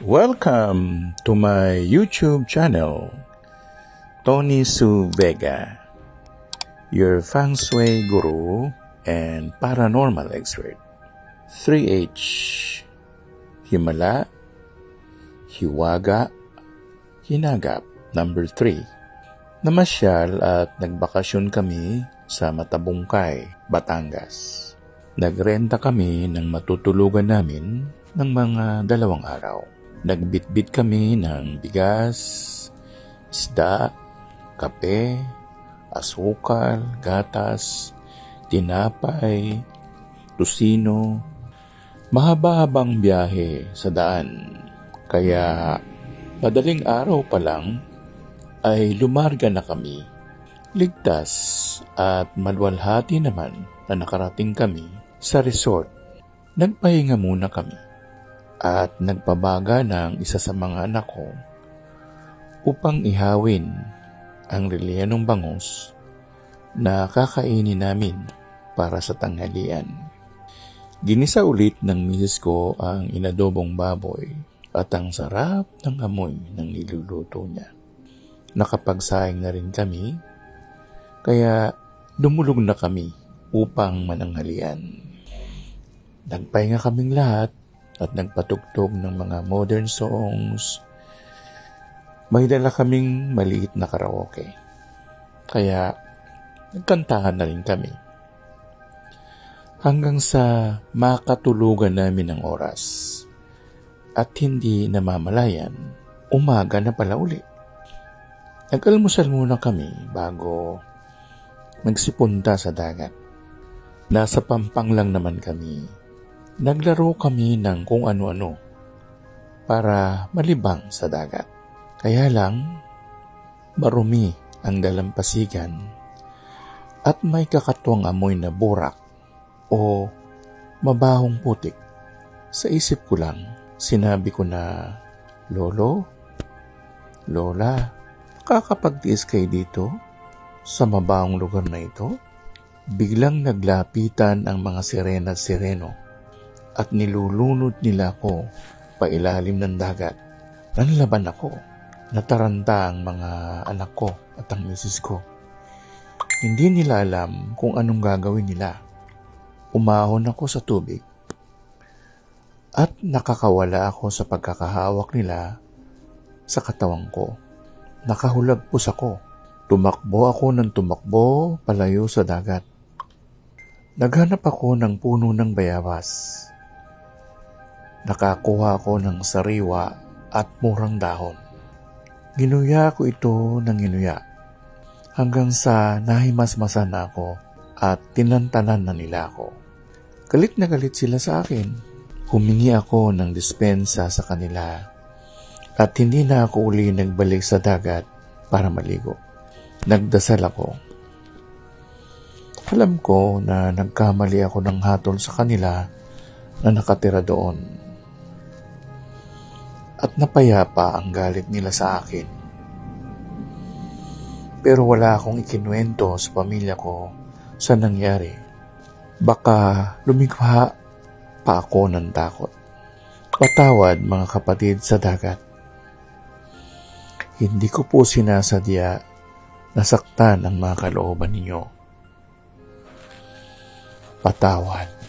Welcome to my YouTube channel, Tony Su Vega, your feng shui guru and paranormal expert. 3H, Himala, Hiwaga, Hinagap. Number 3, namasyal at nagbakasyon kami sa Matabungkay, Batangas. Nagrenta kami ng matutulugan namin ng mga 2 araw. Nagbitbit kami ng bigas, isda, kape, asukal, gatas, tinapay, tusino. Mahaba-habang biyahe sa daan. Kaya madaling araw pa lang ay lumarga na kami. Ligtas at maluwalhati naman na nakarating kami sa resort. Nagpahinga muna kami at nagpabaga ng isa sa mga anak ko upang ihawin ang rellenong bangus na kakainin namin para sa tanghalian. Ginisa ulit ng misis ko ang inadobong baboy at ang sarap ng amoy ng niluluto niya. Nakapagsaing na rin kami, kaya dumulog na kami upang mananghalian. Nagpahinga kaming lahat at nagpatugtog ng mga modern songs. May dala kaming maliit na karaoke, kaya nagkantahan na rin kami. Hanggang sa makatulugan namin ng oras at hindi namamalayan, umaga na pala uli. Nag-almusal muna kami bago magsipunta sa dagat. Nasa Pampang lang naman kami. Naglaro kami ng kung ano-ano para malibang sa dagat. Kaya lang, marumi ang dalampasigan at may kakatuwang amoy na burak o mabahong putik. Sa isip ko lang, sinabi ko na, Lolo, Lola, kakapagtiis kayo dito sa mabahong lugar na ito? Biglang naglapitan ang mga sirena at sireno at nilulunod nila ako pailalim ng dagat. Nanlaban ako. Nataranta ang mga anak ko at ang misis ko. Hindi nila alam kung anong gagawin nila. Umahon ako sa tubig at nakakawala ako sa pagkakahawak nila sa katawan ko. Nakahulagpos ako. Tumakbo ako ng tumakbo palayo sa dagat. Naghanap ako ng puno ng bayabas. Nakakuha ako ng sariwa at murang dahon. Ginuya ko ito ng ginuya hanggang sa nahimasmasan na ako at tinantanan na nila ako. Galit na galit sila sa akin. Humingi ako ng dispensa sa kanila at hindi na ako uli nagbalik sa dagat para maligo. Nagdasal ako. Alam ko na nagkamali ako ng hatol sa kanila na nakatira doon. At napayapa ang galit nila sa akin. Pero wala akong ikinuwento sa pamilya ko sa nangyari. Baka lumikha pa ako ng takot. Patawad mga kapatid sa dagat. Hindi ko po sinasadya nasaktan ang mga kalooban ninyo. Patawad.